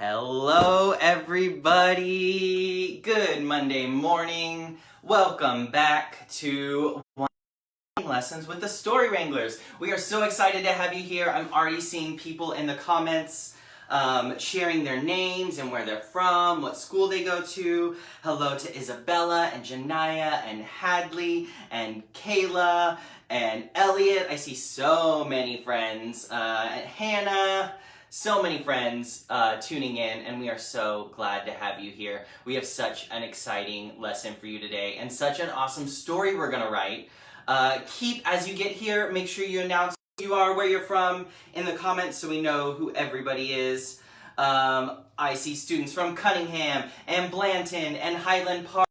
Hello everybody! Good Monday morning. Welcome back to Lessons with the Story Wranglers. We are so excited to have you here. I'm already seeing people in the comments sharing their names and where they're from, what school they go to. Hello to Isabella and Janiyah and Hadley and Kayla and Elliot. I see so many friends. And Hannah. So many friends tuning in, and we are so glad to have you here. We have such an exciting lesson for you today, and such an awesome story we're going to write. As you get here, make sure you announce who you are, where you're from, in the comments so we know who everybody is. I see students from Cunningham, and Blanton, and Highland Park.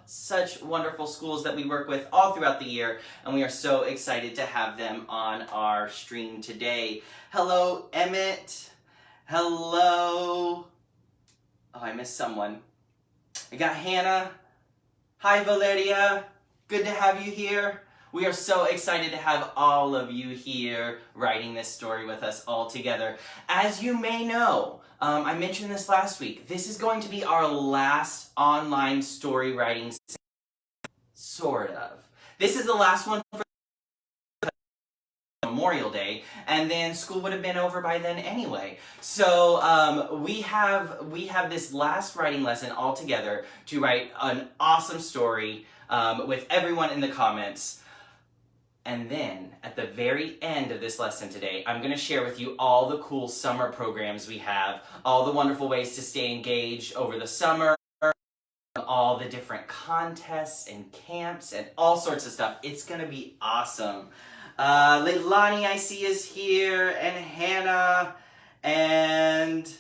Such wonderful schools that we work with all throughout the year, and we are so excited to have them on our stream today. Hello, Emmett. Hello. Oh, I missed someone. I got Hannah. Hi, Valeria. Good to have you here. We are so excited to have all of you here writing this story with us all together. As you may know, I mentioned this last week, this is going to be our last online story writing session, sort of. This is the last one for Memorial Day, and then school would have been over by then anyway. So we have this last writing lesson all together to write an awesome story with everyone in the comments. And then, at the very end of this lesson today, I'm going to share with you all the cool summer programs we have, all the wonderful ways to stay engaged over the summer, all the different contests and camps and all sorts of stuff. It's going to be awesome. Leilani, I see, is here, and Hannah, and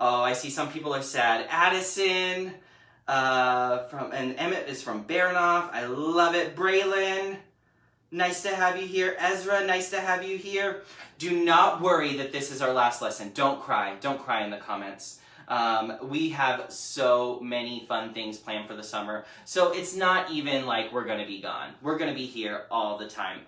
I see some people are sad. Addison, and Emmett is from Baranoff. I love it. Braylon. Nice to have you here. Ezra, nice to have you here. Do not worry that this is our last lesson. Don't cry. Don't cry in the comments. We have so many fun things planned for the summer. So it's not even like we're going to be gone. We're going to be here all the time.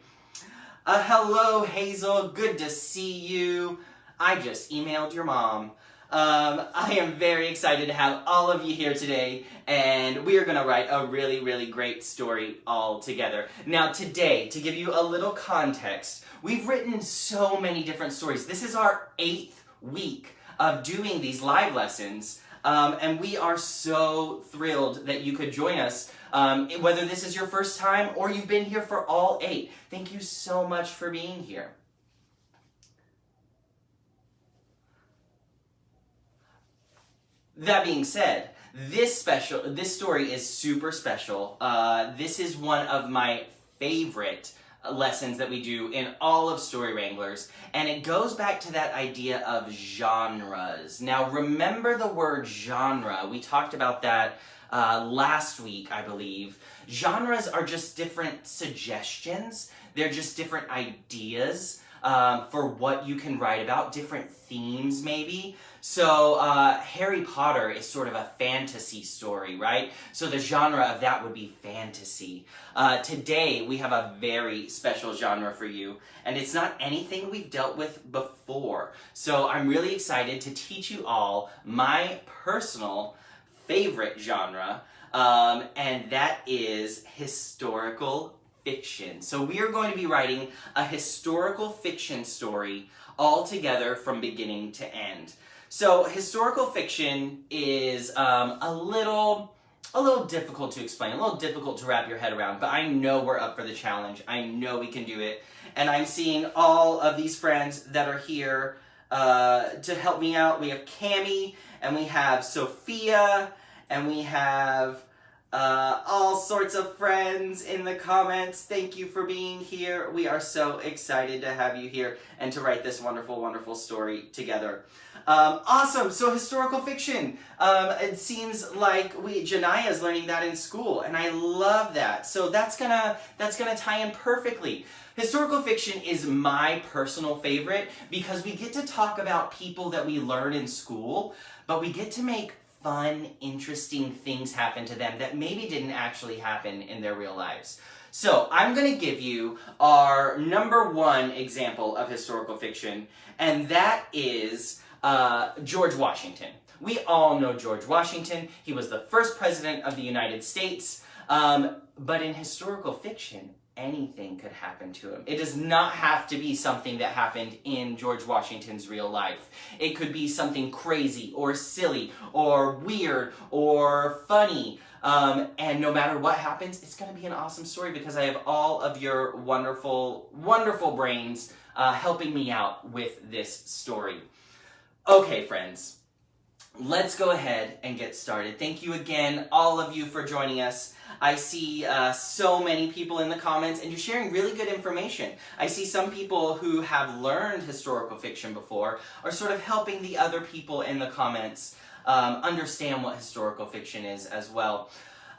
Hello, Hazel. Good to see you. I just emailed your mom. I am very excited to have all of you here today, and we are going to write a really, really great story all together. Now today, to give you a little context, we've written so many different stories. This is our 8th week of doing these live lessons, and we are so thrilled that you could join us, whether this is your first time or you've been here for all 8. Thank you so much for being here. That being said, this story is super special. This is one of my favorite lessons that we do in all of Story Wranglers, and it goes back to that idea of genres. Now, remember the word genre. We talked about that last week, I believe. Genres are just different suggestions. They're just different ideas for what you can write about, different themes maybe. So Harry Potter is sort of a fantasy story, right? So the genre of that would be fantasy. Today we have a very special genre for you, and it's not anything we've dealt with before. So I'm really excited to teach you all my personal favorite genre, and that is historical fiction. So we are going to be writing a historical fiction story all together from beginning to end. So historical fiction is a little difficult to explain, a little difficult to wrap your head around, but I know we're up for the challenge. I know we can do it. And I'm seeing all of these friends that are here to help me out. We have Cammie, and we have Sophia, and we have all sorts of friends in the comments. Thank you for being here. We are so excited to have you here and to write this wonderful, wonderful story together. Awesome. So historical fiction. It seems like Janiyah is learning that in school, and I love that. So that's gonna tie in perfectly. Historical fiction is my personal favorite because we get to talk about people that we learn in school, but we get to make fun, interesting things happen to them that maybe didn't actually happen in their real lives. So I'm going to give you our number 1 example of historical fiction, and that is George Washington. We all know George Washington. He was the first president of the United States. But in historical fiction, anything could happen to him. It does not have to be something that happened in George Washington's real life. It could be something crazy or silly or weird or funny. And no matter what happens, it's going to be an awesome story because I have all of your wonderful, wonderful brains helping me out with this story. Okay, friends, let's go ahead and get started. Thank you again, all of you, for joining us. I see so many people in the comments, and you're sharing really good information. I see some people who have learned historical fiction before are sort of helping the other people in the comments understand what historical fiction is as well.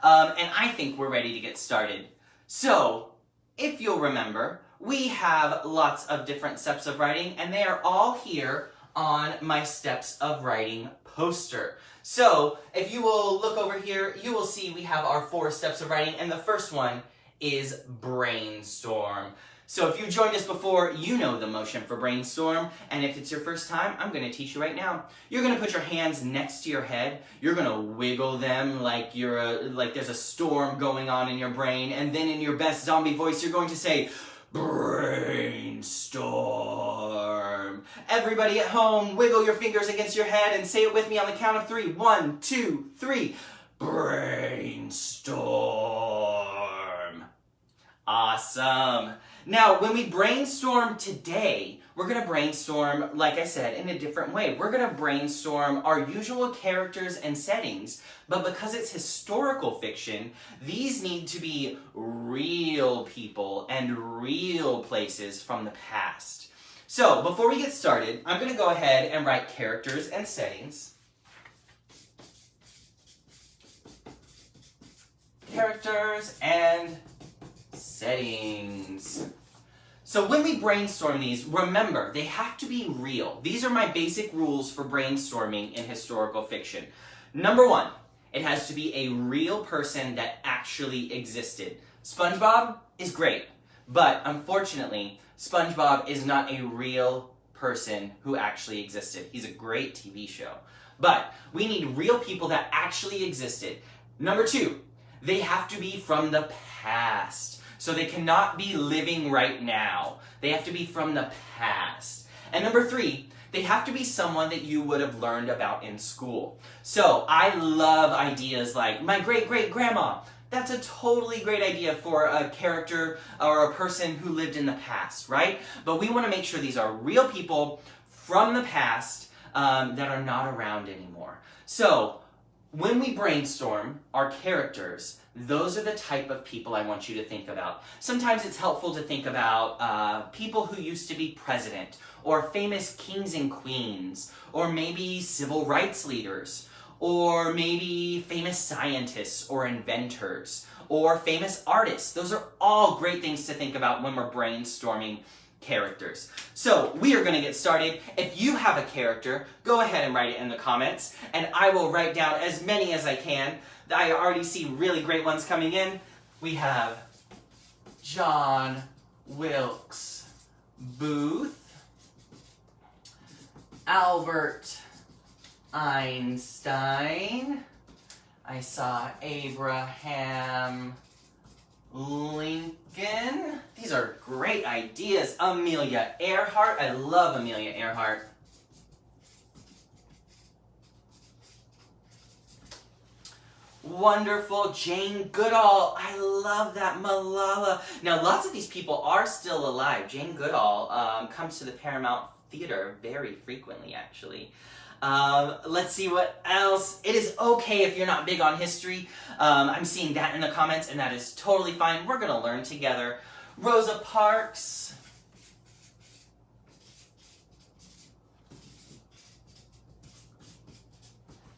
And I think we're ready to get started. So, if you'll remember, we have lots of different steps of writing, and they are all here on my steps of writing poster. So, if you will look over here, you will see we have our 4 steps of writing, and the first one is brainstorm. So if you joined us before, you know the motion for brainstorm, and if it's your first time, I'm going to teach you right now. You're going to put your hands next to your head, you're going to wiggle them like there's a storm going on in your brain, and then in your best zombie voice, you're going to say, brainstorm. Everybody at home, wiggle your fingers against your head and say it with me on the count of 3. 1, 2, 3. Brainstorm. Awesome. Now, when we brainstorm today, we're going to brainstorm, like I said, in a different way. We're going to brainstorm our usual characters and settings, but because it's historical fiction, these need to be real people and real places from the past. So, before we get started, I'm going to go ahead and write characters and settings. Characters and settings. So when we brainstorm these, remember, they have to be real. These are my basic rules for brainstorming in historical fiction. Number 1, it has to be a real person that actually existed. SpongeBob is great, but unfortunately, SpongeBob is not a real person who actually existed. He's a great TV show. But we need real people that actually existed. Number 2, they have to be from the past. So they cannot be living right now. They have to be from the past. And number 3, they have to be someone that you would have learned about in school. So I love ideas like my great-great-grandma. That's a totally great idea for a character or a person who lived in the past, right? But we want to make sure these are real people from the past that are not around anymore. So when we brainstorm our characters, those are the type of people I want you to think about. Sometimes it's helpful to think about people who used to be president, or famous kings and queens, or maybe civil rights leaders, or maybe famous scientists or inventors, or famous artists. Those are all great things to think about when we're brainstorming characters. So we are going to get started. If you have a character, go ahead and write it in the comments, and I will write down as many as I can. I already see really great ones coming in. We have John Wilkes Booth, Albert Einstein. I saw Abraham Lincoln. These are great ideas. Amelia Earhart. I love Amelia Earhart. Wonderful. Jane Goodall. I love that. Malala. Now, lots of these people are still alive. Jane Goodall comes to the Paramount Theater very frequently, actually. Let's see what else. It is okay if you're not big on history. I'm seeing that in the comments, and that is totally fine. We're going to learn together. Rosa Parks.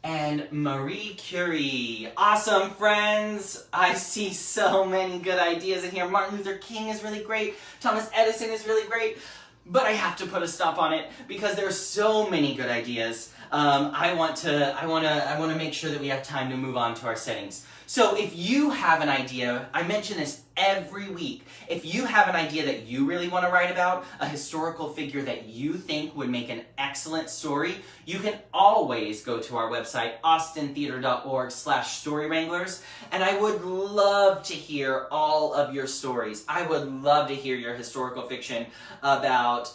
And Marie Curie. Awesome, friends. I see so many good ideas in here. Martin Luther King is really great. Thomas Edison is really great. But I have to put a stop on it because there are so many good ideas. I want to make sure that we have time to move on to our settings. So if you have an idea, I mention this every week. If you have an idea that you really want to write about, a historical figure that you think would make an excellent story, you can always go to our website, austintheater.org/Story Wranglers, and I would love to hear all of your stories. I would love to hear your historical fiction about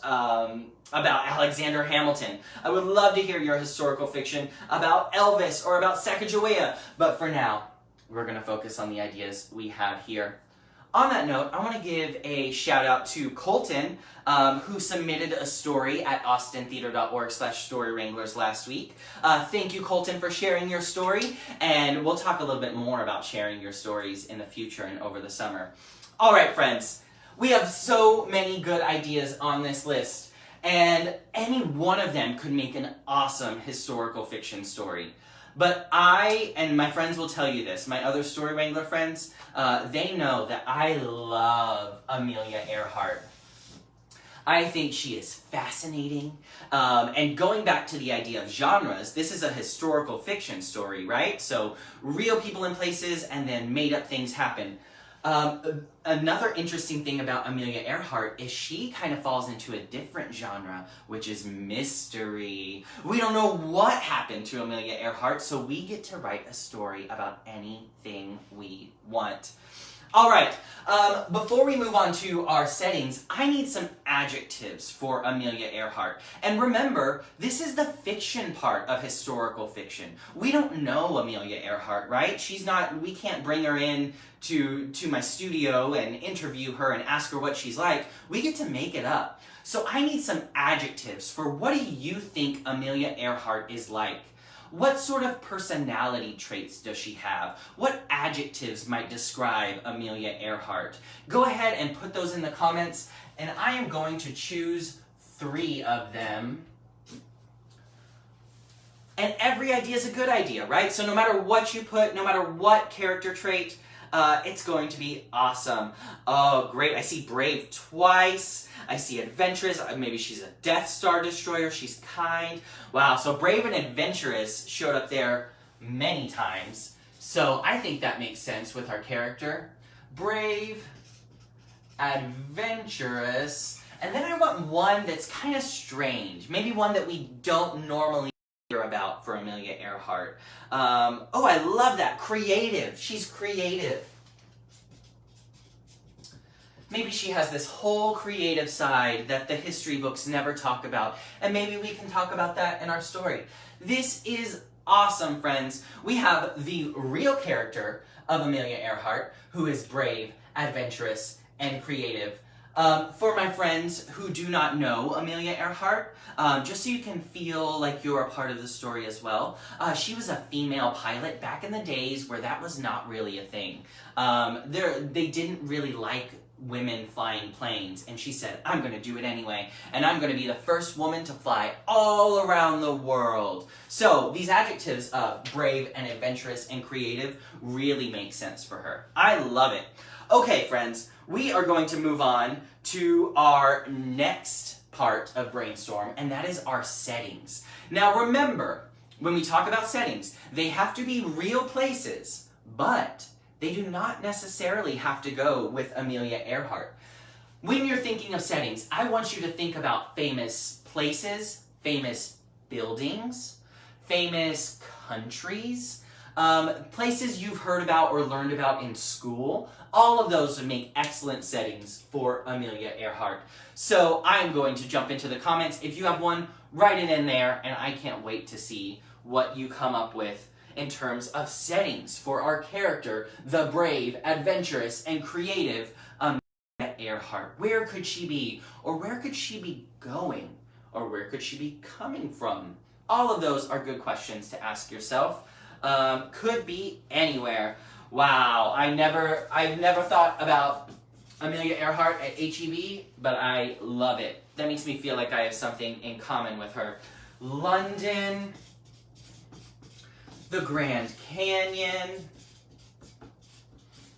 Alexander Hamilton. I would love to hear your historical fiction about Elvis or about Sacagawea. But for now, we're going to focus on the ideas we have here. On that note, I want to give a shout out to Colton, who submitted a story at austintheater.org/Story Wranglers last week. Thank you, Colton, for sharing your story, and we'll talk a little bit more about sharing your stories in the future and over the summer. All right, friends, we have so many good ideas on this list, and any one of them could make an awesome historical fiction story. But I, and my friends will tell you this, my other Story Wrangler friends, they know that I love Amelia Earhart. I think she is fascinating. And going back to the idea of genres, this is a historical fiction story, right? So real people in places and then made up things happen. Another interesting thing about Amelia Earhart is she kind of falls into a different genre, which is mystery. We don't know what happened to Amelia Earhart, so we get to write a story about anything we want. All right, before we move on to our settings, I need some adjectives for Amelia Earhart. And remember, this is the fiction part of historical fiction. We don't know Amelia Earhart, right? We can't bring her in to my studio and interview her and ask her what she's like. We get to make it up. So I need some adjectives for what do you think Amelia Earhart is like? What sort of personality traits does she have? What adjectives might describe Amelia Earhart? Go ahead and put those in the comments, and I am going to choose 3 of them. And every idea is a good idea, right? So no matter what you put, no matter what character trait, it's going to be awesome. Oh, great. I see brave twice. I see adventurous. Maybe she's a Death Star destroyer. She's kind. Wow, so brave and adventurous showed up there many times. So I think that makes sense with our character. Brave, adventurous, and then I want one that's kind of strange. Maybe one that we don't normally hear about for Amelia Earhart. Oh, I love that. Creative. She's creative. Maybe she has this whole creative side that the history books never talk about, and maybe we can talk about that in our story. This is awesome, friends. We have the real character of Amelia Earhart, who is brave, adventurous, and creative. For my friends who do not know Amelia Earhart, just so you can feel like you're a part of the story as well, she was a female pilot back in the days where that was not really a thing. They didn't really like women flying planes, and she said, I'm going to do it anyway, and I'm going to be the first woman to fly all around the world. So these adjectives of brave and adventurous and creative really make sense for her. I love it. Okay, friends, we are going to move on to our next part of Brainstorm, and that is our settings. Now remember, when we talk about settings, they have to be real places, but they do not necessarily have to go with Amelia Earhart. When you're thinking of settings, I want you to think about famous places, famous buildings, famous countries, places you've heard about or learned about in school. All of those would make excellent settings for Amelia Earhart. So I'm going to jump into the comments. If you have one, write it in there, and I can't wait to see what you come up with in terms of settings for our character, the brave, adventurous, and creative Amelia Earhart. Where could she be? Or where could she be going? Or where could she be coming from? All of those are good questions to ask yourself. Could be anywhere. Wow, I've never thought about Amelia Earhart at HEB, but I love it. That makes me feel like I have something in common with her. London, the Grand Canyon.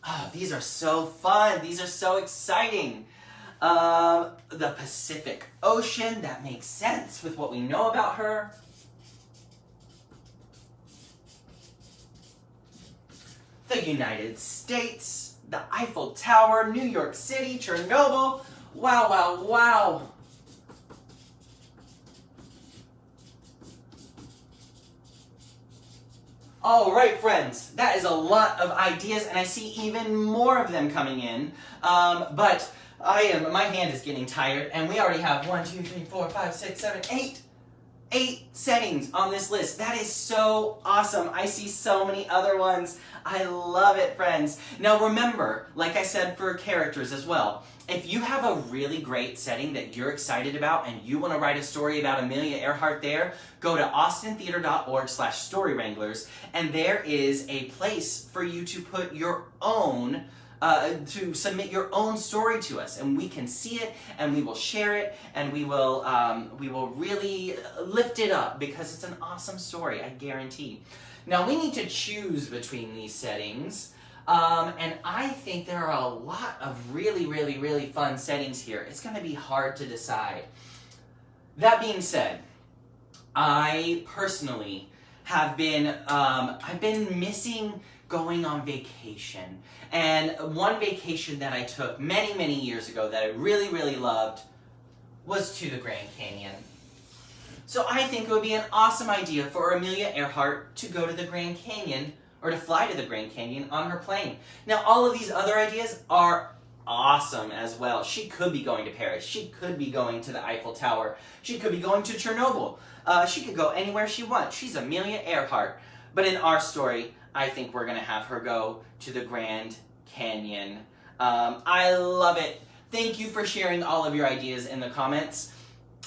Oh, these are so fun. These are so exciting. The Pacific Ocean, that makes sense with what we know about her. the United States, the Eiffel Tower, New York City, Chernobyl. Wow, wow, wow. All right, friends, that is a lot of ideas, and I see even more of them coming in. But my hand is getting tired, and we already have 1, 2, 3, 4, 5, 6, 7, 8 settings on this list. That is so awesome. I see so many other ones. I love it, friends. Now remember, like I said for characters as well, if you have a really great setting that you're excited about and you want to write a story about Amelia Earhart there, go to austintheater.org/Story Wranglers, and there is a place for you to put your own to submit your own story to us, and we can see it, and we will share it, and we will really lift it up because it's an awesome story, I guarantee. Now we need to choose between these settings, and I think there are a lot of really fun settings here. It's going to be hard to decide. That being said, I personally have been I've been missing going on vacation. And one vacation that I took many years ago that I really loved was to the Grand Canyon. So I think it would be an awesome idea for Amelia Earhart to go to the Grand Canyon, or to fly to the Grand Canyon on her plane. Now all of these other ideas are awesome as well. She could be going to Paris. She could be going to the Eiffel Tower. She could be going to Chernobyl. She could go anywhere she wants. She's Amelia Earhart. But in our story, I think we're going to have her go to the Grand Canyon. I love it. Thank you for sharing all of your ideas in the comments.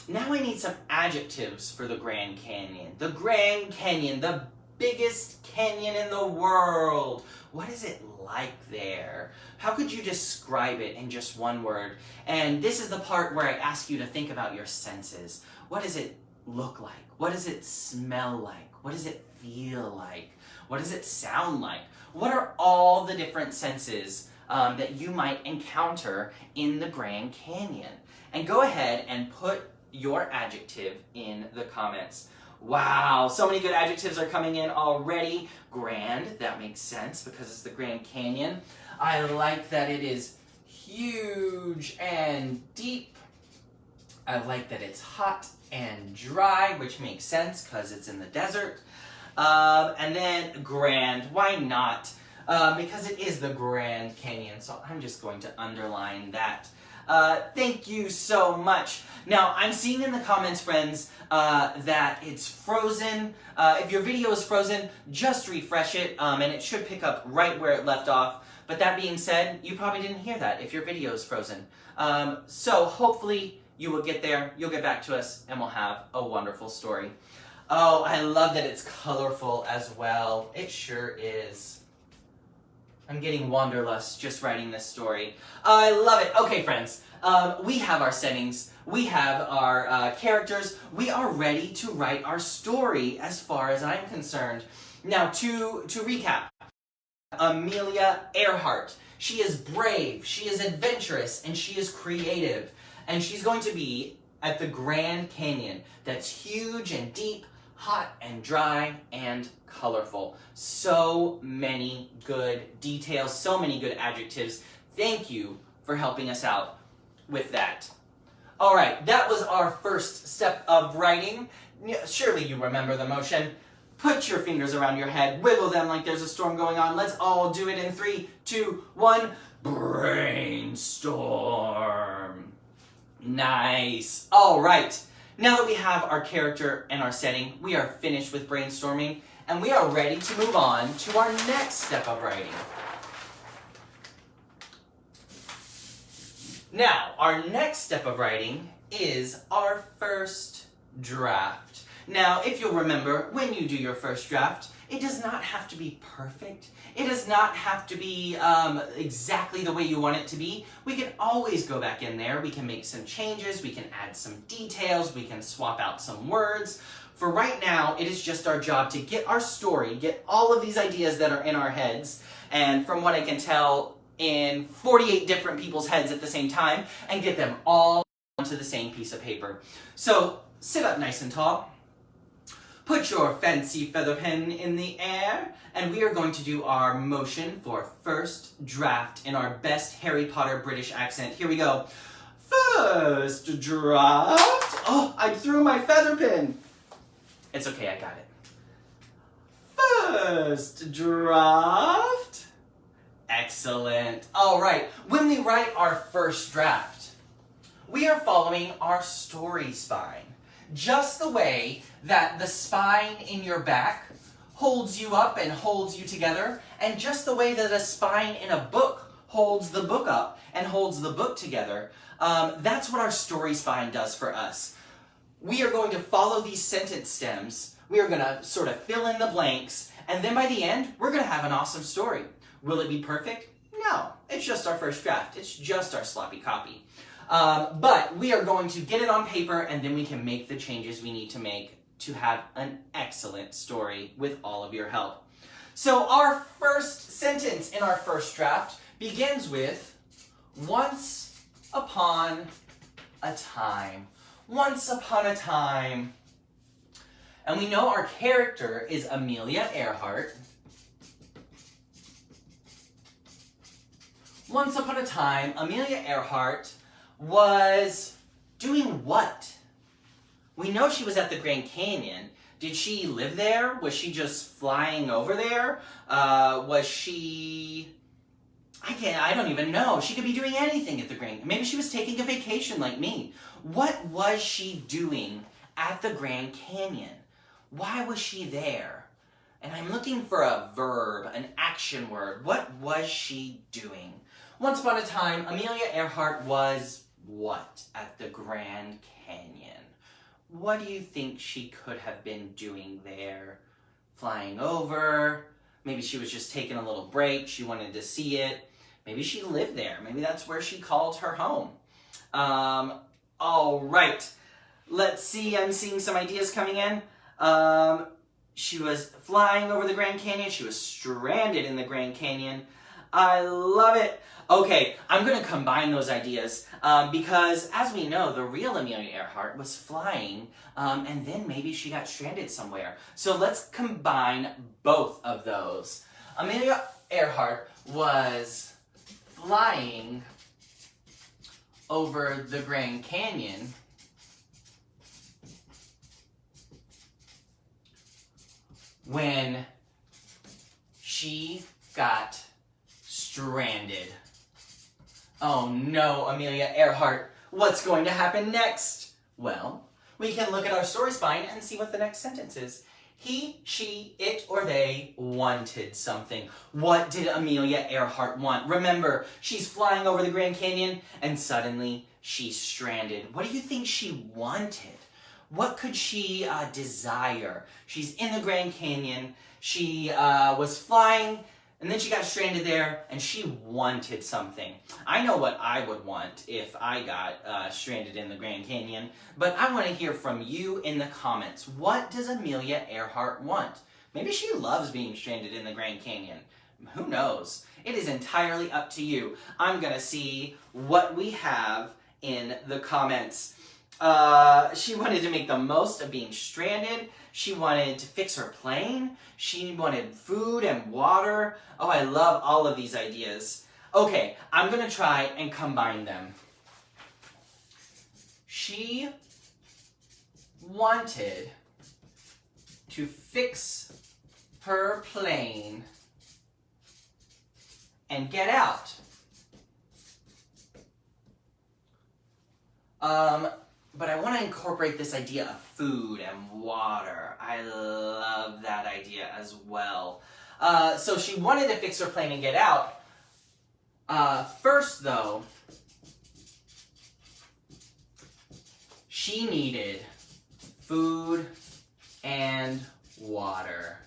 Now I need some adjectives for the Grand Canyon. The Grand Canyon, the biggest canyon in the world. What is it like there? How could you describe it in just one word? And this is the part where I ask you to think about your senses. What does it look like? What does it smell like? What does it feel like? What does it sound like? What are all the different senses that you might encounter in the Grand Canyon? And go ahead and put your adjective in the comments. Wow, so many good adjectives are coming in already. Grand, that makes sense because it's the Grand Canyon. I like that it is huge and deep. I like that it's hot and dry, which makes sense because it's in the desert. And then grand, why not? Because it is the Grand Canyon, so I'm just going to underline that. Thank you so much. Now, I'm seeing in the comments, friends, that it's frozen. If your video is frozen, just refresh it, and it should pick up right where it left off. But that being said, you probably didn't hear that if your video is frozen. So hopefully you will get there, you'll get back to us, and we'll have a wonderful story. Oh, I love that it's colorful as well. It sure is. I'm getting wanderlust just writing this story. I love it. Okay, friends, we have our settings, we have our characters, we are ready to write our story as far as I'm concerned. Now, to recap, Amelia Earhart. She is brave, she is adventurous, and she is creative. And she's going to be at the Grand Canyon that's huge and deep, hot and dry and colorful. So many good details, so many good adjectives. Thank you for helping us out with that. All right, that was our first step of writing. Surely you remember the motion. Put your fingers around your head, wiggle them like there's a storm going on. Let's all do it in 3, 2, 1. Brainstorm. Nice. All right. Now that we have our character and our setting, we are finished with brainstorming, and we are ready to move on to our next step of writing. Now, our next step of writing is our first draft. Now, if you'll remember, when you do your first draft, it does not have to be perfect. It does not have to be exactly the way you want it to be. We can always go back in there. We can make some changes. We can add some details. We can swap out some words. For right now, it is just our job to get our story, get all of these ideas that are in our heads, and from what I can tell, in 48 different people's heads at the same time, and get them all onto the same piece of paper. So, sit up nice and tall. Put your fancy feather pen in the air, and we are going to do our motion for first draft in our best Harry Potter British accent. Here we go. First draft. Oh, I threw my feather pen. It's okay, I got it. First draft. Excellent. All right, when we write our first draft, we are following our story spine. Just the way that the spine in your back holds you up and holds you together, and just the way that a spine in a book holds the book up and holds the book together, that's what our story spine does for us. We are going to follow these sentence stems. We are going to sort of fill in the blanks, and then by the end, we're going to have an awesome story. Will it be perfect? No, it's just our first draft. It's just our sloppy copy. But we are going to get it on paper, and then we can make the changes we need to make to have an excellent story with all of your help. So our first sentence in our first draft begins with, once upon a time. Once upon a time. And we know our character is Amelia Earhart. Once upon a time, Amelia Earhart was doing what? We know she was at the Grand Canyon. Did she live there? Was she just flying over there? Was she... I don't even know. She could be doing anything at the Grand... Maybe she was taking a vacation like me. What was she doing at the Grand Canyon? Why was she there? And I'm looking for a verb, an action word. What was she doing? Once upon a time, Amelia Earhart was what at the Grand Canyon? What do you think she could have been doing there? Flying over? Maybe she was just taking a little break. She wanted to see it. Maybe she lived there. Maybe that's where she called her home. All right. Let's see. I'm seeing some ideas coming in. She was flying over the Grand Canyon. She was stranded in the Grand Canyon. I love it. Okay, I'm going to combine those ideas because, as we know, the real Amelia Earhart was flying and then maybe she got stranded somewhere. So let's combine both of those. Amelia Earhart was flying over the Grand Canyon when she got stranded. Oh no, Amelia Earhart, what's going to happen next? Well, we can look at our story spine and see what the next sentence is. He, she, it, or they wanted something. What did Amelia Earhart want? Remember, she's flying over the Grand Canyon and suddenly she's stranded. What do you think she wanted? What could she desire? She's in the Grand Canyon. She was flying and then she got stranded there, and she wanted something. I know what I would want if I got stranded in the Grand Canyon, but I want to hear from you in the comments. What does Amelia Earhart want? Maybe she loves being stranded in the Grand Canyon. Who knows? It is entirely up to you. I'm going to see what we have in the comments. She wanted to make the most of being stranded. She wanted to fix her plane. She wanted food and water. Oh, I love all of these ideas. Okay, I'm going to try and combine them. She wanted to fix her plane and get out. But I want to incorporate this idea of food and water. I love that idea as well. So she wanted to fix her plane and get out. First, though, she needed food and water.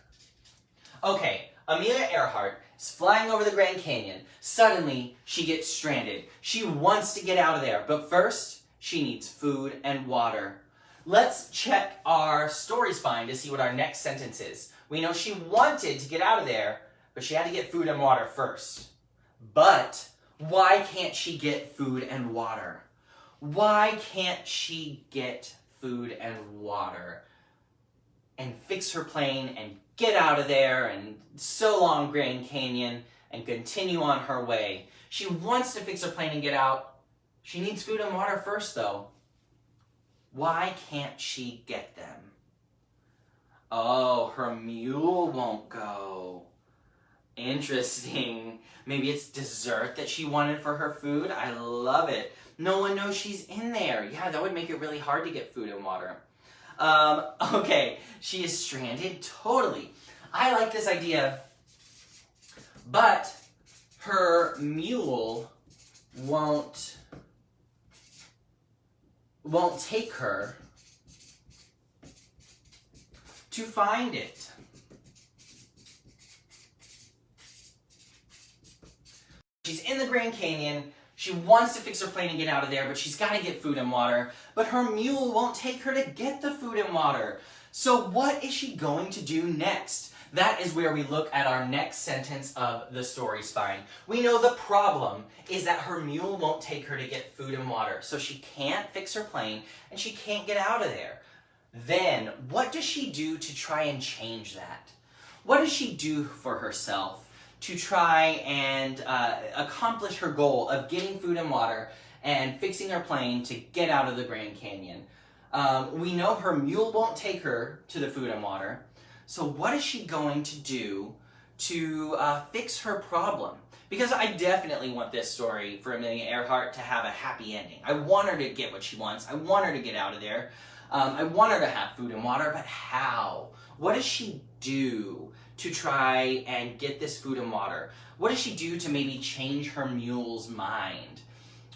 Okay, Amelia Earhart is flying over the Grand Canyon. Suddenly, she gets stranded. She wants to get out of there, but first, she needs food and water. Let's check our story spine to see what our next sentence is. We know she wanted to get out of there, but she had to get food and water first. But why can't she get food and water? Why can't she get food and water? and fix her plane and get out of there and so long Grand Canyon and continue on her way. She wants to fix her plane and get out. She needs food and water first, though. Why can't she get them? Oh, her mule won't go. Interesting. Maybe it's dessert that she wanted for her food. I love it. No one knows she's in there. Yeah, that would make it really hard to get food and water. Okay, she is stranded. Totally. I like this idea, but her mule won't take her to find it. She's in the Grand Canyon. She wants to fix her plane and get out of there, but she's got to get food and water. But her mule won't take her to get the food and water. So what is she going to do next? That is where we look at our next sentence of the story spine. We know the problem is that her mule won't take her to get food and water. So she can't fix her plane and she can't get out of there. Then what does she do to try and change that? What does she do for herself to try and accomplish her goal of getting food and water and fixing her plane to get out of the Grand Canyon? We know her mule won't take her to the food and water. So what is she going to do to fix her problem? Because I definitely want this story for Amelia Earhart to have a happy ending. I want her to get what she wants. I want her to get out of there. I want her to have food and water, but how? What does she do to try and get this food and water? What does she do to maybe change her mule's mind?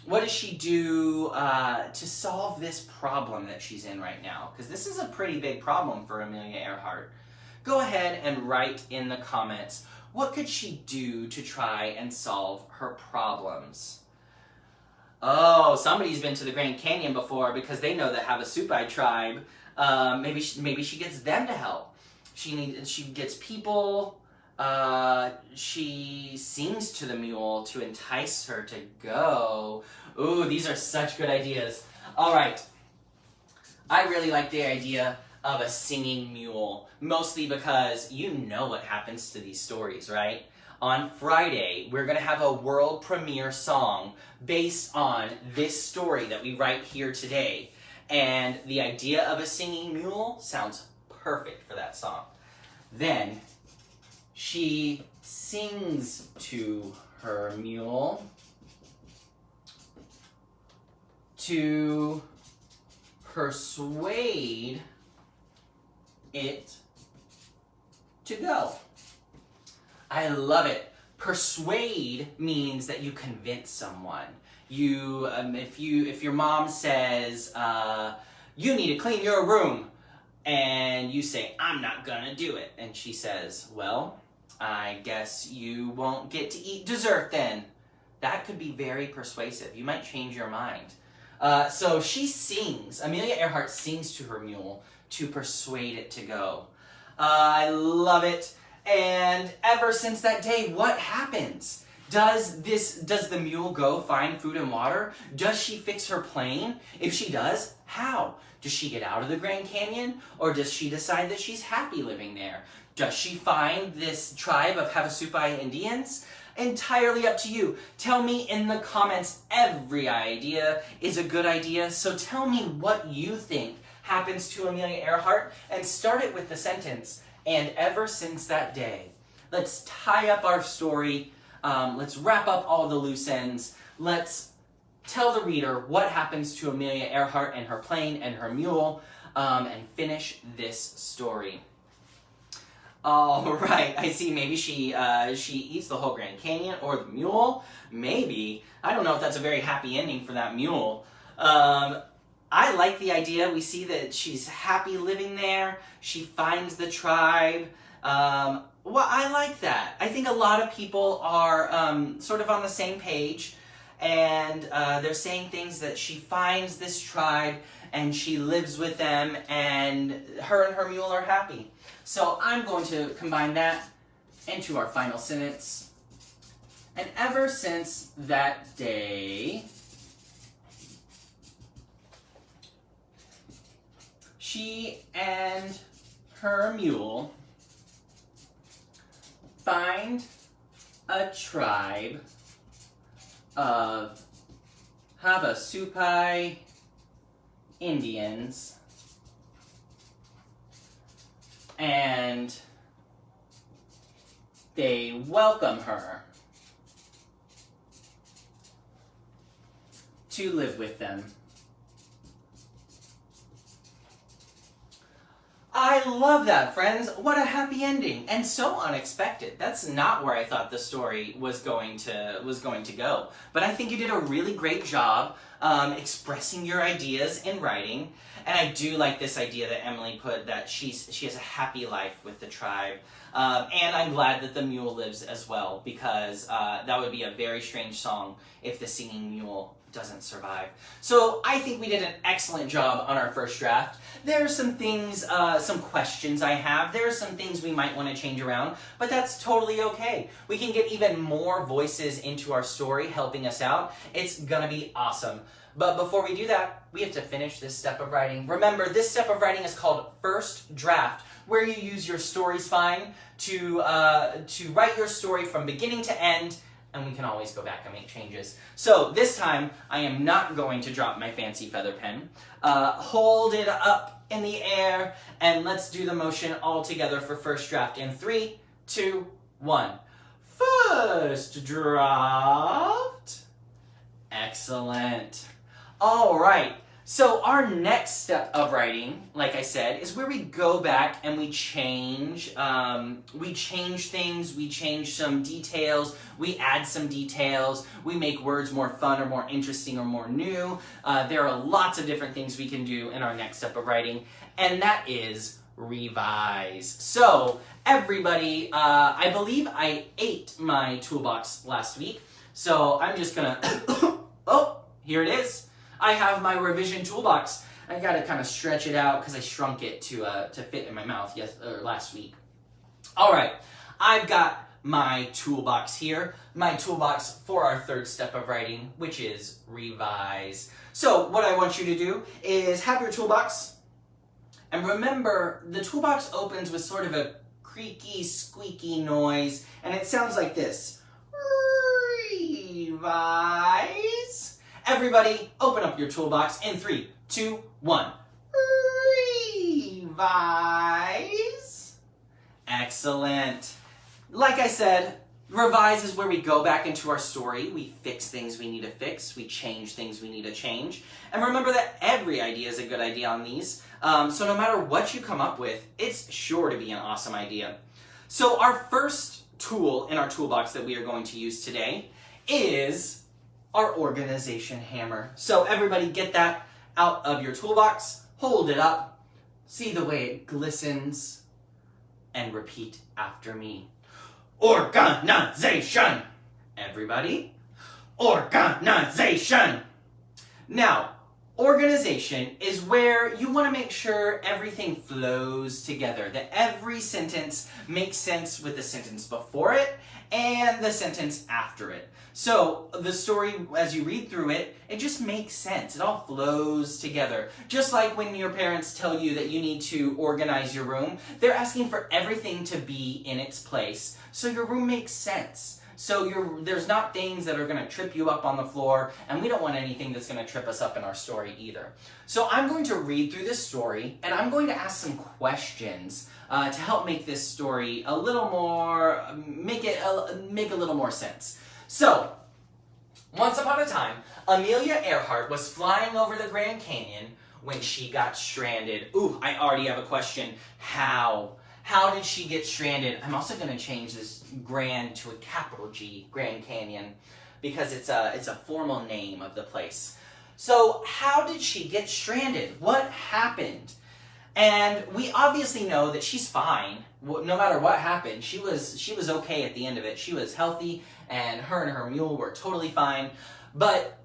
What does she do to solve this problem that she's in right now? Because this is a pretty big problem for Amelia Earhart. Go ahead and write in the comments, what could she do to try and solve her problems? Oh, somebody's been to the Grand Canyon before because they know the Havasupai tribe. Maybe she gets them to help. She gets people. She sings to the mule to entice her to go. Ooh, these are such good ideas. All right. I really like the idea of a singing mule, mostly because you know what happens to these stories, right? On Friday, we're going to have a world premiere song based on this story that we write here today. And the idea of a singing mule sounds perfect for that song. Then she sings to her mule to persuade it to go. I love it. Persuade means that you convince someone. You, if your mom says, you need to clean your room, and you say, I'm not gonna do it, and she says, well, I guess you won't get to eat dessert then. That could be very persuasive. You might change your mind. So she sings, Amelia Earhart sings to her mule to persuade it to go. I love it. And ever since that day, what happens? Does the mule go find food and water? Does she fix her plane? If she does, how? Does she get out of the Grand Canyon? Or does she decide that she's happy living there? Does she find this tribe of Havasupai Indians? Entirely up to you. Tell me in the comments. Every idea is a good idea, so tell me what you think happens to Amelia Earhart, and start it with the sentence, and ever since that day. Let's tie up our story. Let's wrap up all the loose ends. Let's tell the reader what happens to Amelia Earhart and her plane and her mule, and finish this story. All right, I see. Maybe she eats the whole Grand Canyon, or the mule. Maybe. I don't know if that's a very happy ending for that mule. I like the idea. We see that she's happy living there. She finds the tribe. Well, I like that. I think a lot of people are sort of on the same page, and they're saying things that she finds this tribe and she lives with them, and her mule are happy. So I'm going to combine that into our final sentence. And ever since that day, she and her mule find a tribe of Havasupai Indians, and they welcome her to live with them. I love that, friends. What a happy ending, and so unexpected. That's not where I thought the story was going to go. But I think you did a really great job expressing your ideas in writing. And I do like this idea that Emily put, that she has a happy life with the tribe. And I'm glad that the mule lives as well, because that would be a very strange song if the singing mule doesn't survive. So I think we did an excellent job on our first draft. There are some things, some questions I have. There are some things we might want to change around, but that's totally okay. We can get even more voices into our story helping us out. It's gonna be awesome. But before we do that, we have to finish this step of writing. Remember, this step of writing is called first draft, where you use your story spine to write your story from beginning to end, and we can always go back and make changes. So this time, I am not going to drop my fancy feather pen. Hold it up in the air, and let's do the motion all together for first draft in 3, 2, 1. First draft. Excellent. All right. So our next step of writing, like I said, is where we go back and we change things, we change some details, we add some details, we make words more fun or more interesting or more new. There are lots of different things we can do in our next step of writing, and that is revise. So everybody, I believe I ate my toolbox last week, so I'm just gonna, oh, here it is. I have my revision toolbox. I gotta kind of stretch it out because I shrunk it to fit in my mouth last week. All right, I've got my toolbox here. My toolbox for our third step of writing, which is revise. So what I want you to do is have your toolbox, and remember the toolbox opens with sort of a creaky, squeaky noise, and it sounds like this. Revise. Everybody, open up your toolbox in 3, 2, 1. Revise. Excellent. Like I said, revise is where we go back into our story. We fix things we need to fix. We change things we need to change. And remember that every idea is a good idea on these. So no matter what you come up with, it's sure to be an awesome idea. So our first tool in our toolbox that we are going to use today is our organization hammer. So everybody get that out of your toolbox, hold it up, see the way it glistens, and repeat after me. Organization! Everybody, organization! Now, organization is where you want to make sure everything flows together, that every sentence makes sense with the sentence before it and the sentence after it. So the story, as you read through it, it just makes sense. It all flows together. Just like when your parents tell you that you need to organize your room, they're asking for everything to be in its place so your room makes sense. So there's not things that are going to trip you up on the floor, and we don't want anything that's going to trip us up in our story either. So I'm going to read through this story, and I'm going to ask some questions to help make this story a little more, make a little more sense. So, once upon a time, Amelia Earhart was flying over the Grand Canyon when she got stranded. Ooh, I already have a question. How? How did she get stranded? I'm also going to change this Grand to a capital G, Grand Canyon, because it's a formal name of the place. So, how did she get stranded? What happened? And we obviously know that she's fine. No matter what happened, she was okay at the end of it. She was healthy, and her mule were totally fine. But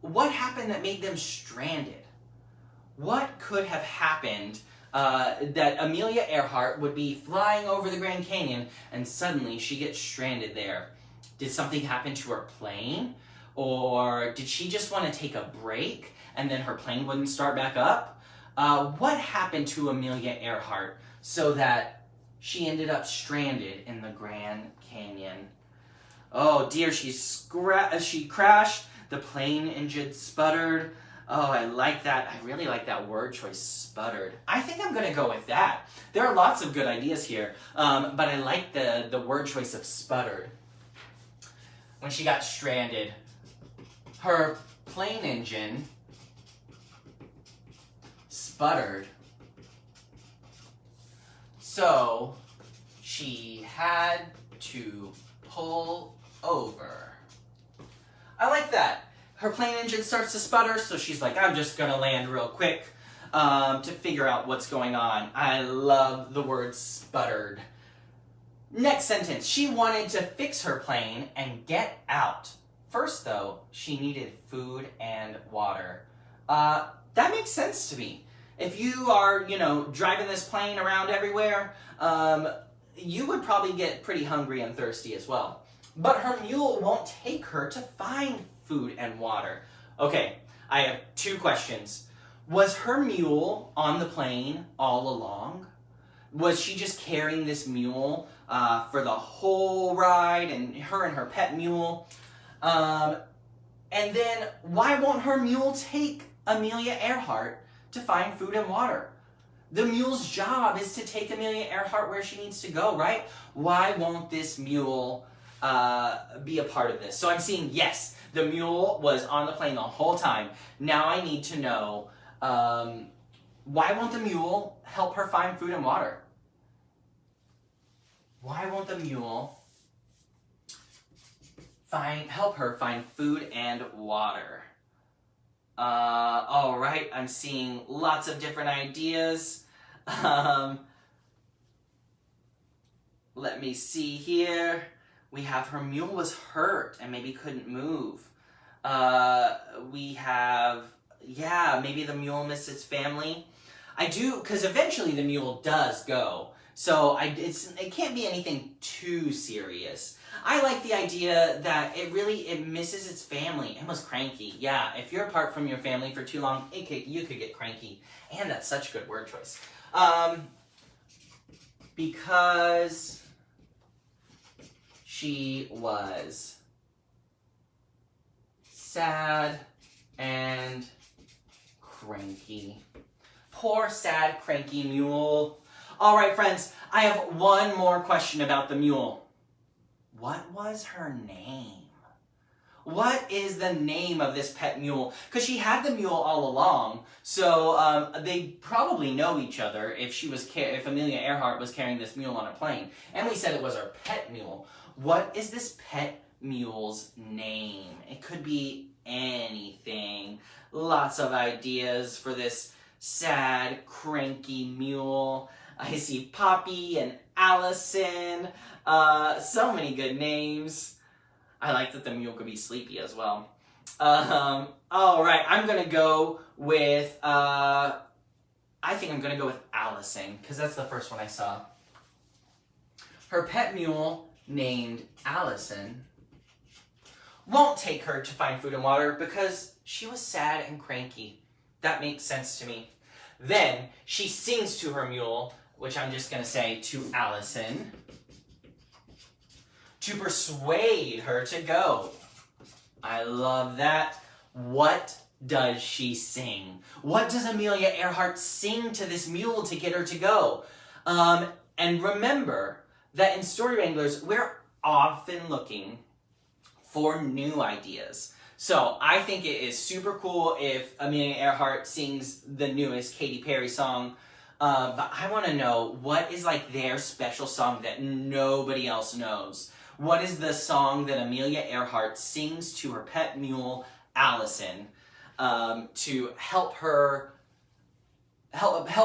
what happened that made them stranded? What could have happened that Amelia Earhart would be flying over the Grand Canyon and suddenly she gets stranded there? Did something happen to her plane? Or did she just want to take a break and then her plane wouldn't start back up? What happened to Amelia Earhart so that she ended up stranded in the Grand Canyon? Oh dear, she crashed, the plane engine sputtered. Oh, I like that. I really like that word choice, sputtered. I think I'm going to go with that. There are lots of good ideas here, but I like the word choice of sputtered. When she got stranded, her plane engine sputtered, so she had to pull over. I like that. Her plane engine starts to sputter, so she's like, I'm just gonna land real quick to figure out what's going on. I love the word sputtered. Next sentence, she wanted to fix her plane and get out. First though, she needed food and water. That makes sense to me. If you are, driving this plane around everywhere, you would probably get pretty hungry and thirsty as well. But her mule won't take her to find food and water. Okay, I have two questions. Was her mule on the plane all along? Was she just carrying this mule for the whole ride, and her pet mule? And then why won't her mule take Amelia Earhart to find food and water? The mule's job is to take Amelia Earhart where she needs to go, right? Why won't this mule be a part of this? So I'm seeing, yes, the mule was on the plane the whole time. Now I need to know, why won't the mule help her find food and water? Why won't the mule help her find food and water? All right, I'm seeing lots of different ideas. Let me see here. We have her mule was hurt and maybe couldn't move. We have, maybe the mule missed its family. I do, because eventually the mule does go. So it can't be anything too serious. I like the idea that it misses its family. It was cranky. Yeah, if you're apart from your family for too long, you could get cranky. And that's such a good word choice. Because she was sad and cranky. Poor, sad, cranky mule. All right, friends, I have one more question about the mule. What was her name? What is the name of this pet mule? Because she had the mule all along, so they probably know each other if Amelia Earhart was carrying this mule on a plane. Emily said it was her pet mule. What is this pet mule's name? It could be anything. Lots of ideas for this sad, cranky mule. I see Poppy and Allison. So many good names. I like that the mule could be sleepy as well. All right, I'm going to go with, I think I'm going to go with Allison, because that's the first one I saw. Her pet mule, named Allison, won't take her to find food and water because she was sad and cranky. That makes sense to me. Then she sings to her mule, which I'm just going to say to Allison, to persuade her to go. I love that. What does she sing? What does Amelia Earhart sing to this mule to get her to go? And remember that in Story Wranglers, we're often looking for new ideas. So I think it is super cool if Amelia Earhart sings the newest Katy Perry song. But I want to know, what is like their special song that nobody else knows? What is the song that Amelia Earhart sings to her pet mule, Allison, to help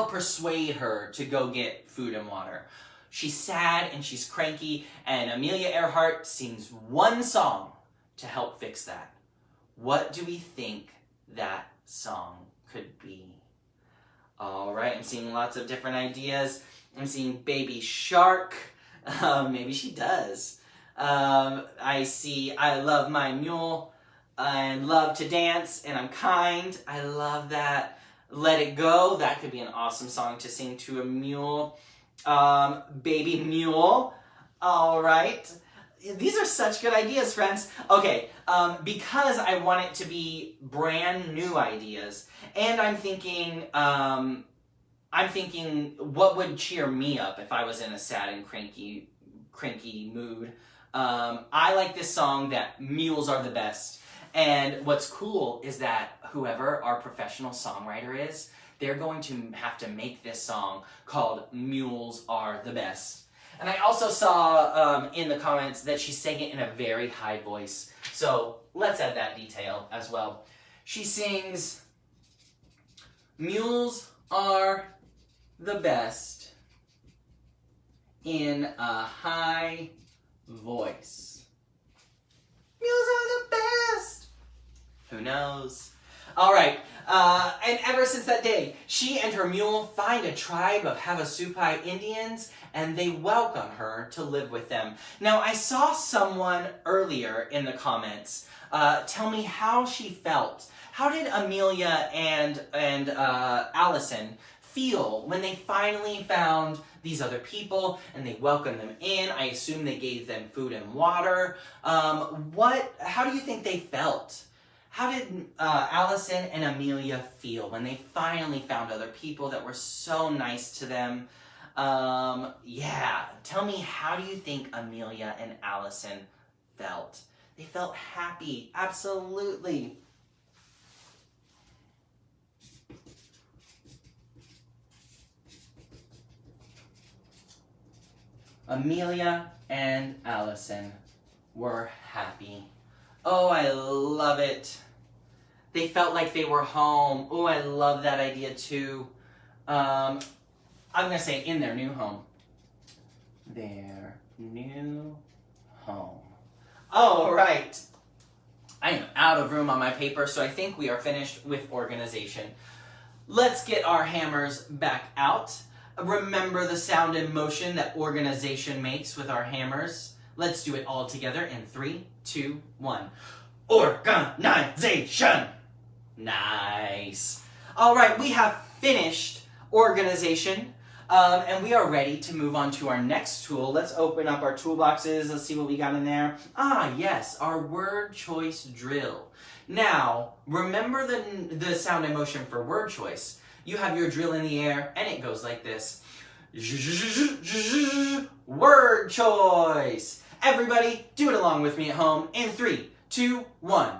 persuade her to go get food and water? She's sad and she's cranky, and Amelia Earhart sings one song to help fix that. What do we think that song could be? All right, I'm seeing lots of different ideas. I'm seeing Baby Shark. Maybe she does. I see I love my mule and love to dance and I'm kind. I love that. Let It Go. That could be an awesome song to sing to a mule. Baby Mule. All right. These are such good ideas, friends. Okay, because I want it to be brand new ideas, and I'm thinking what would cheer me up if I was in a sad and cranky mood. I like this song that mules are the best. And what's cool is that whoever our professional songwriter is, they're going to have to make this song called Mules Are the Best. And I also saw in the comments that she sang it in a very high voice. So let's add that detail as well. She sings, mules are the best in a high voice. Mules are the best. Who knows? All right, and ever since that day, she and her mule find a tribe of Havasupai Indians, and they welcome her to live with them. Now, I saw someone earlier in the comments tell me how she felt. How did Amelia and Allison feel when they finally found these other people and they welcomed them in? I assume they gave them food and water. How do you think they felt? How did Allison and Amelia feel when they finally found other people that were so nice to them? Yeah, tell me, how do you think Amelia and Allison felt? They felt happy, absolutely. Amelia and Allison were happy. Oh, I love it. They felt like they were home. Oh, I love that idea too. I'm going to say in their new home. Their new home. All right. I am out of room on my paper, so I think we are finished with organization. Let's get our hammers back out. Remember the sound and motion that organization makes with our hammers. Let's do it all together in 3, 2, 1. Organization! Nice. All right, we have finished organization, and we are ready to move on to our next tool. Let's open up our toolboxes. Let's see what we got in there. Ah, yes, our word choice drill. Now, remember the sound and motion for word choice. You have your drill in the air, and it goes like this. Word choice. Everybody, do it along with me at home in 3, 2, 1.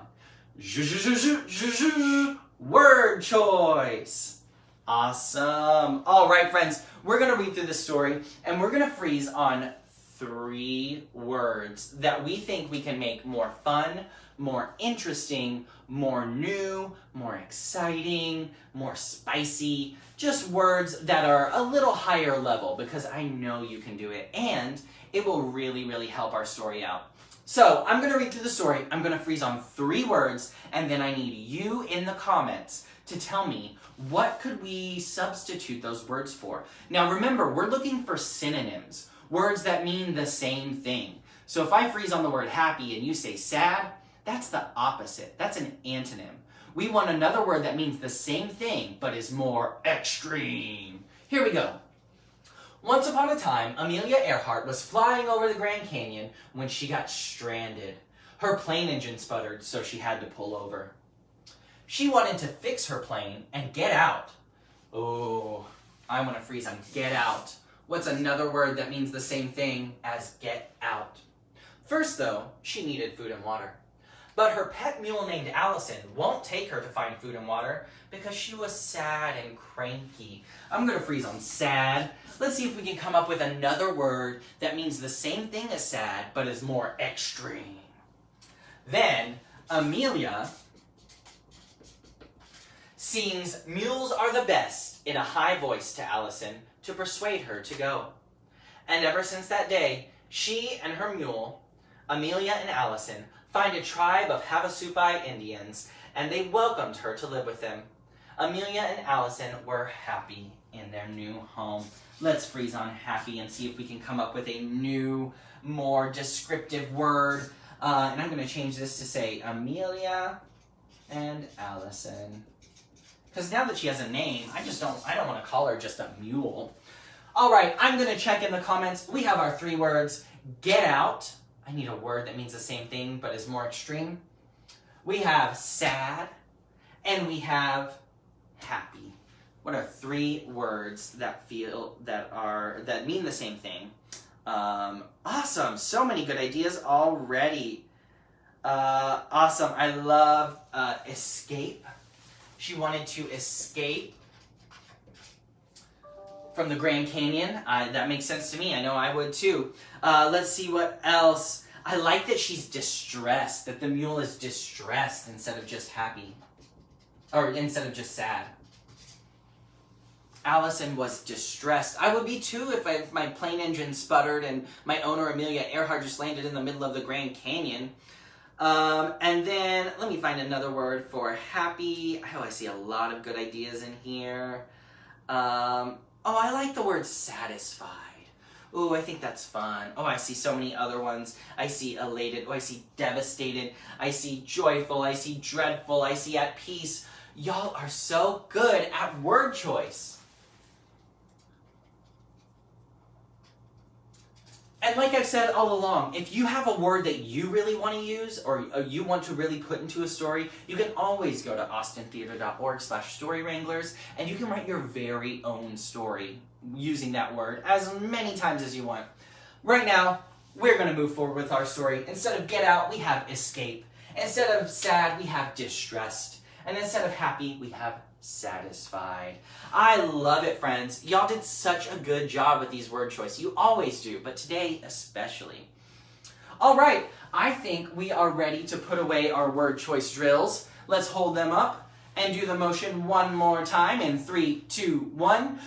Word choice. Awesome. All right, friends, we're going to read through the story, and we're going to freeze on 3 words that we think we can make more fun, more interesting, more new, more exciting, more spicy, just words that are a little higher level, because I know you can do it, and it will really, really help our story out. So I'm going to read through the story. I'm going to freeze on 3 words, and then I need you in the comments to tell me, what could we substitute those words for? Now remember, we're looking for synonyms, words that mean the same thing. So if I freeze on the word happy and you say sad, that's the opposite. That's an antonym. We want another word that means the same thing, but is more extreme. Here we go. Once upon a time, Amelia Earhart was flying over the Grand Canyon when she got stranded. Her plane engine sputtered, so she had to pull over. She wanted to fix her plane and get out. Oh, I want to freeze on get out. What's another word that means the same thing as get out? First, though, she needed food and water. But her pet mule named Allison won't take her to find food and water because she was sad and cranky. I'm going to freeze on sad. Let's see if we can come up with another word that means the same thing as sad, but is more extreme. Then, Amelia sings Mules Are the Best in a high voice to Allison to persuade her to go. And ever since that day, she and her mule, Amelia and Allison, find a tribe of Havasupai Indians, and they welcomed her to live with them. Amelia and Allison were happy in their new home. Let's freeze on happy and see if we can come up with a new, more descriptive word. And I'm going to change this to say Amelia and Allison Because now that she has a name, I don't want to call her just a mule. All right, I'm going to check in the comments. We have our 3 words. Get out. I need a word that means the same thing but is more extreme. We have sad, and we have happy. What are 3 words that mean the same thing? Awesome, so many good ideas already. Awesome, I love escape. She wanted to escape from the Grand Canyon. That makes sense to me. I know I would too. Let's see what else. I like that she's distressed, that the mule is distressed instead of just happy. Or instead of just sad. Allison was distressed. I would be too if my plane engine sputtered and my owner, Amelia Earhart, just landed in the middle of the Grand Canyon. And then, let me find another word for happy. Oh, I see a lot of good ideas in here. Oh, I like the word satisfied. Ooh, I think that's fun. Oh, I see so many other ones. I see elated. Oh, I see devastated. I see joyful. I see dreadful. I see at peace. Y'all are so good at word choice. And like I've said all along, if you have a word that you really want to use or you want to really put into a story, you can always go to austintheater.org/Story Wranglers and you can write your very own story using that word as many times as you want. Right now, we're going to move forward with our story. Instead of get out, we have escape. Instead of sad, we have distressed. And instead of happy, we have satisfied. I love it, friends. Y'all did such a good job with these word choice. You always do, but today especially. All right, I think we are ready to put away our word choice drills. Let's hold them up and do the motion one more time in 3, 2, 1.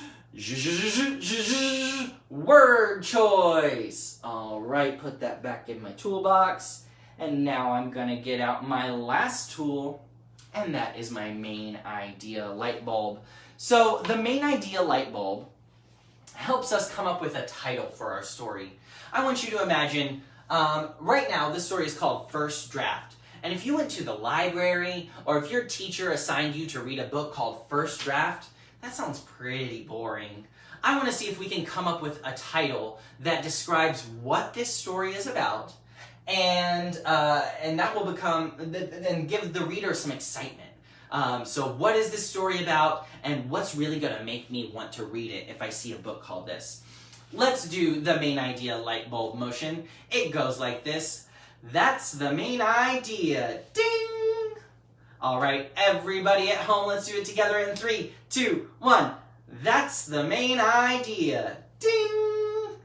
Word choice. All right, put that back in my toolbox. And now I'm gonna get out my last tool, and that is my main idea light bulb. So the main idea light bulb helps us come up with a title for our story. I want you to imagine, right now this story is called First Draft. And if you went to the library, or if your teacher assigned you to read a book called First Draft, that sounds pretty boring. I want to see if we can come up with a title that describes what this story is about, and that will then give the reader some excitement. So what is this story about, and what's really going to make me want to read it if I see a book called this? Let's do the main idea light bulb motion. It goes like this. That's the main idea. Ding! All right, everybody at home, let's do it together in 3, 2, 1. That's the main idea. Ding!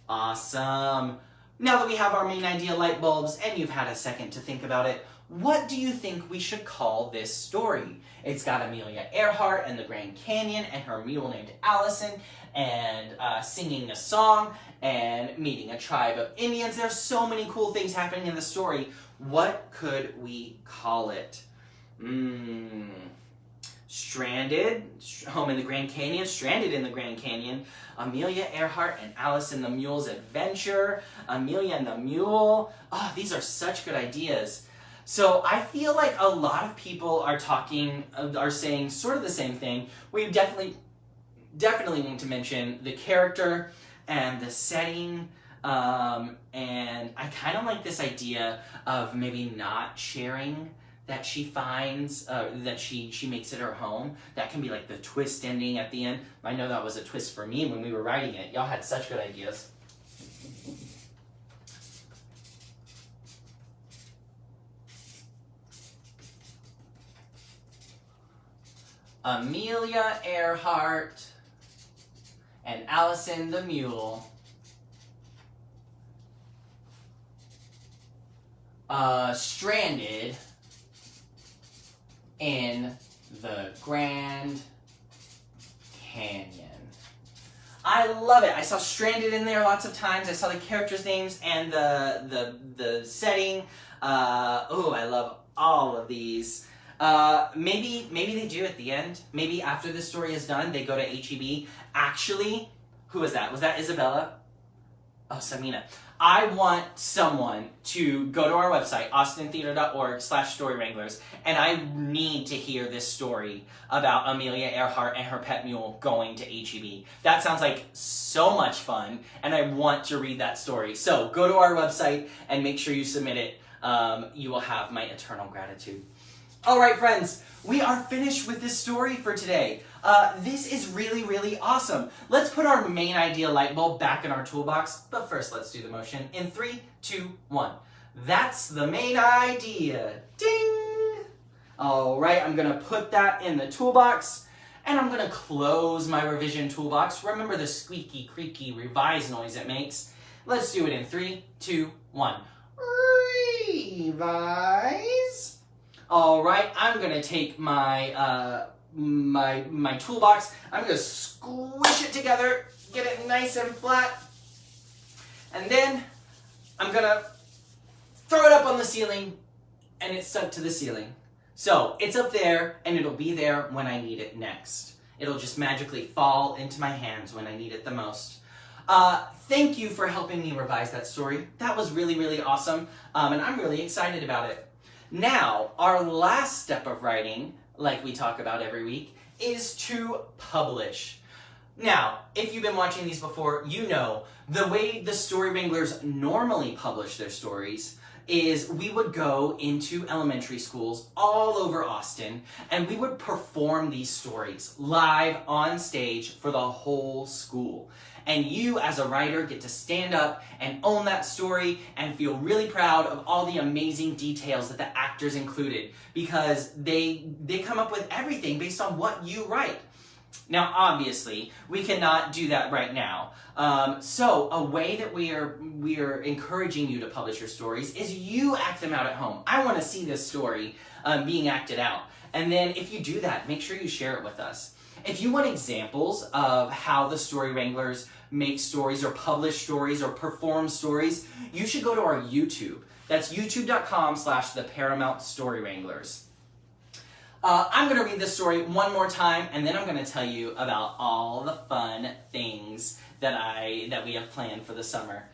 Awesome. Now that we have our main idea light bulbs and you've had a second to think about it, what do you think we should call this story? It's got Amelia Earhart and the Grand Canyon and her mule named Allison and singing a song and meeting a tribe of Indians. There's so many cool things happening in the story. What could we call it? Stranded, home in the Grand Canyon, stranded in the Grand Canyon. Amelia Earhart and Allison the Mule's adventure. Amelia and the Mule. Oh, these are such good ideas. So I feel like a lot of people are saying sort of the same thing. We definitely want to mention the character and the setting. And I kind of like this idea of maybe not sharing that she finds, that she makes it her home. That can be like the twist ending at the end. I know that was a twist for me when we were writing it. Y'all had such good ideas. Amelia Earhart and Allison the Mule stranded in the Grand Canyon. I love it. I saw stranded in there lots of times. I saw the characters' names and the setting. Oh, I love all of these. Maybe they do at the end. Maybe after this story is done, they go to HEB. Actually, who was that? Was that Isabella? Oh, Samina. I want someone to go to our website, austintheater.org/Story Wranglers, and I need to hear this story about Amelia Earhart and her pet mule going to HEB. That sounds like so much fun, and I want to read that story. So go to our website and make sure you submit it. You will have my eternal gratitude. All right, friends, we are finished with this story for today. This is really, really awesome. Let's put our main idea light bulb back in our toolbox, but first let's do the motion in 3, 2, 1. That's the main idea. Ding! All right, I'm gonna put that in the toolbox, and I'm gonna close my revision toolbox. Remember the squeaky, creaky revise noise it makes. Let's do it in 3, 2, 1. Revise. All right, I'm gonna take my my toolbox. I'm gonna squish it together, get it nice and flat, and then I'm gonna throw it up on the ceiling, and it's stuck to the ceiling. So it's up there, and it'll be there when I need it next. It'll just magically fall into my hands when I need it the most. Thank you for helping me revise that story. That was really, really awesome, and I'm really excited about it. Now, our last step of writing, like we talk about every week, is to publish. Now, if you've been watching these before, you know the way the Story Wranglers normally publish their stories is we would go into elementary schools all over Austin, and we would perform these stories live on stage for the whole school. And you, as a writer, get to stand up and own that story and feel really proud of all the amazing details that the actors included, because they come up with everything based on what you write. Now, obviously, we cannot do that right now. So a way that we are encouraging you to publish your stories is you act them out at home. I want to see this story being acted out. And then if you do that, make sure you share it with us. If you want examples of how the Story Wranglers make stories or publish stories or perform stories, you should go to our YouTube. That's youtube.com/the Paramount Story Wranglers. I'm going to read this story one more time, and then I'm going to tell you about all the fun things that we have planned for the summer.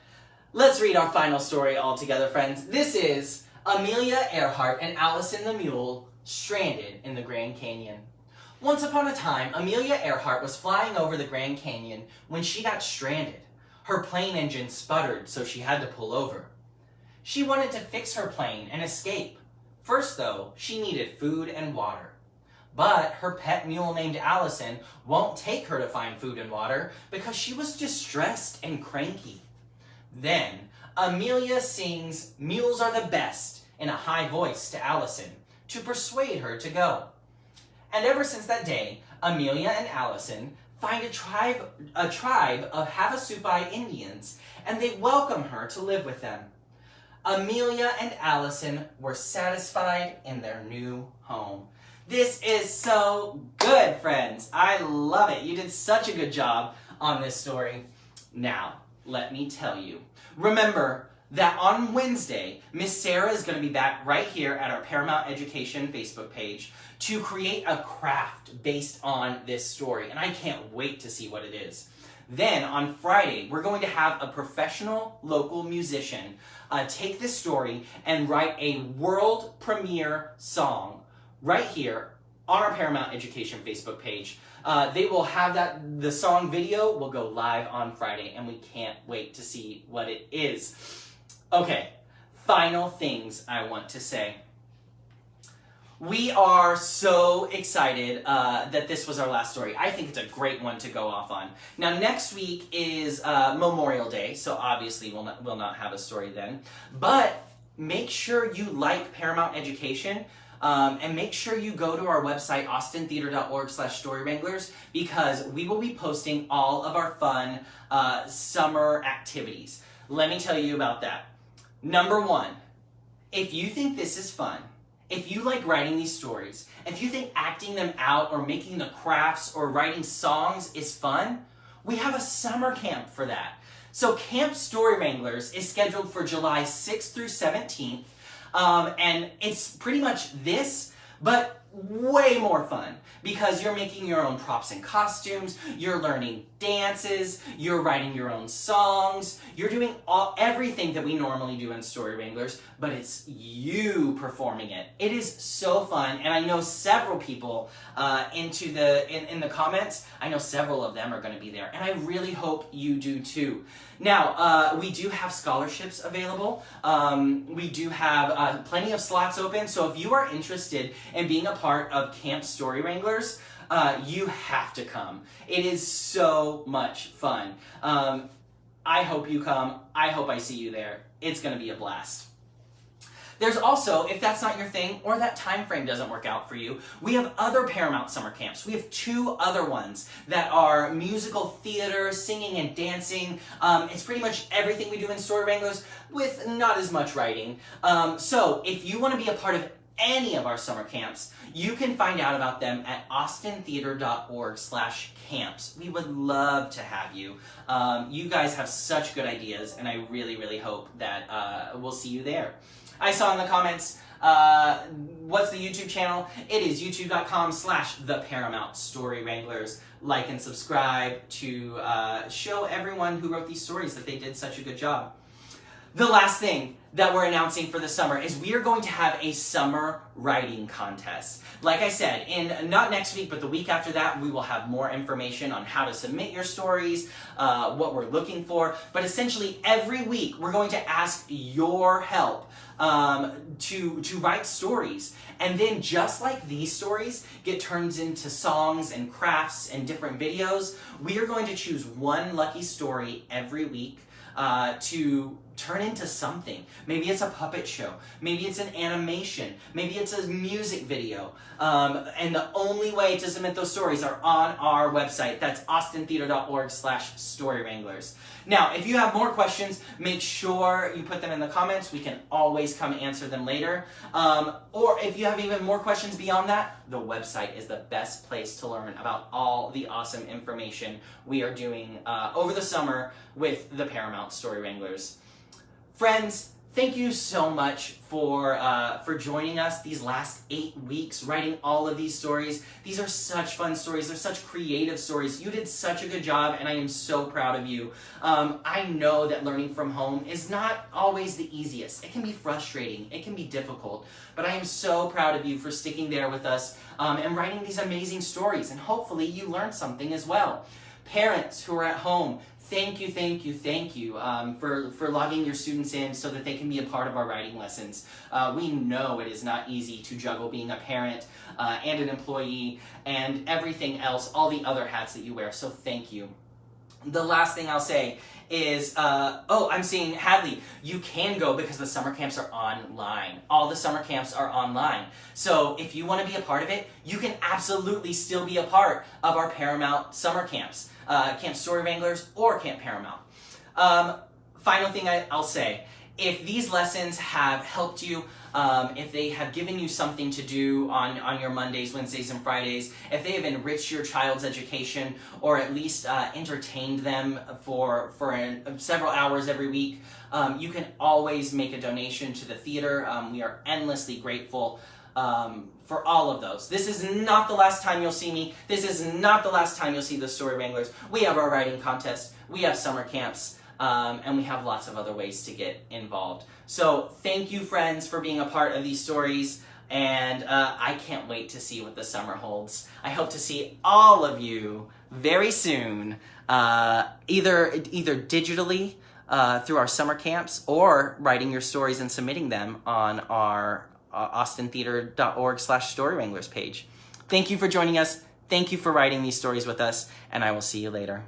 Let's read our final story all together, friends. This is Amelia Earhart and Allison the Mule stranded in the Grand Canyon. Once upon a time, Amelia Earhart was flying over the Grand Canyon when she got stranded. Her plane engine sputtered, so she had to pull over. She wanted to fix her plane and escape. First, though, she needed food and water. But her pet mule named Allison won't take her to find food and water because she was distressed and cranky. Then, Amelia sings "Mules Are the Best" in a high voice to Allison to persuade her to go. And ever since that day, Amelia and Allison find a tribe of Havasupai Indians, and they welcome her to live with them. Amelia and Allison were satisfied in their new home. This is so good, friends. I love it. You did such a good job on this story. Now, let me tell you. Remember that on Wednesday, Miss Sarah is going to be back right here at our Paramount Education Facebook page to create a craft based on this story, and I can't wait to see what it is. Then, on Friday, we're going to have a professional local musician take this story and write a world premiere song right here on our Paramount Education Facebook page. They will have the song video will go live on Friday, and we can't wait to see what it is. Okay, final things I want to say. We are so excited that this was our last story. I think it's a great one to go off on. Now, next week is Memorial Day, so obviously we'll not have a story then. But make sure you like Paramount Education, and make sure you go to our website, austintheater.org/Story Wranglers, because we will be posting all of our fun summer activities. Let me tell you about that. Number one, if you think this is fun, if you like writing these stories, if you think acting them out or making the crafts or writing songs is fun, we have a summer camp for that. So Camp Story Wranglers is scheduled for July 6th through 17th, and it's pretty much this, but way more fun because you're making your own props and costumes, you're learning dances, you're writing your own songs, you're doing everything that we normally do in Story Wranglers, but it's you performing it. It is so fun, and I know several people in the comments, I know several of them are going to be there, and I really hope you do too. Now, we do have scholarships available. We do have plenty of slots open, so if you are interested in being a part of Camp Story Wranglers, you have to come. It is so much fun. I hope you come. I hope I see you there. It's going to be a blast. There's also, if that's not your thing or that time frame doesn't work out for you, we have other Paramount summer camps. We have 2 other ones that are musical theater, singing and dancing. It's pretty much everything we do in Story Wranglers with not as much writing. So if you want to be a part of any of our summer camps, you can find out about them at austintheater.org/camps. We would love to have you. You guys have such good ideas, and I really, really hope that we'll see you there. I saw in the comments, what's the YouTube channel? It is youtube.com/theparamount Story Wranglers. Like and subscribe to show everyone who wrote these stories that they did such a good job. The last thing that we're announcing for the summer is we are going to have a summer writing contest. Like I said, in not next week, but the week after that, we will have more information on how to submit your stories, what we're looking for. But essentially, every week, we're going to ask your help to write stories. And then just like these stories get turned into songs and crafts and different videos, we are going to choose one lucky story every week to turn into something. Maybe it's a puppet show. Maybe it's an animation. Maybe it's a music video. And the only way to submit those stories are on our website. That's austintheater.org/Story Wranglers. Now, if you have more questions, make sure you put them in the comments. We can always come answer them later. Or if you have even more questions beyond that, the website is the best place to learn about all the awesome information we are doing over the summer with the Paramount Story Wranglers. Friends, thank you so much for joining us these last 8 weeks, writing all of these stories. These are such fun stories. They're such creative stories. You did such a good job, and I am so proud of you. I know that learning from home is not always the easiest. It can be frustrating. It can be difficult. But I am so proud of you for sticking there with us and writing these amazing stories. And hopefully you learned something as well. Parents who are at home, thank you for logging your students in so that they can be a part of our writing lessons. We know it is not easy to juggle being a parent and an employee and everything else, all the other hats that you wear, so thank you. The last thing I'll say is, I'm seeing Hadley, you can go because the summer camps are online. All the summer camps are online. So if you want to be a part of it, you can absolutely still be a part of our Paramount summer camps. Camp Story Wranglers or Camp Paramount. Final thing I'll say, if these lessons have helped you, if they have given you something to do on your Mondays, Wednesdays, and Fridays, if they have enriched your child's education or at least entertained them for several hours every week, you can always make a donation to the theater. We are endlessly grateful for all of those. This is not the last time you'll see me. This is not the last time you'll see the Story Wranglers. We have our writing contest, we have summer camps, and we have lots of other ways to get involved. So thank you, friends, for being a part of these stories, and I can't wait to see what the summer holds. I hope to see all of you very soon, either digitally through our summer camps or writing your stories and submitting them on our austintheater.org/Story Wranglers page. Thank you for joining us. Thank you for writing these stories with us, and I will see you later.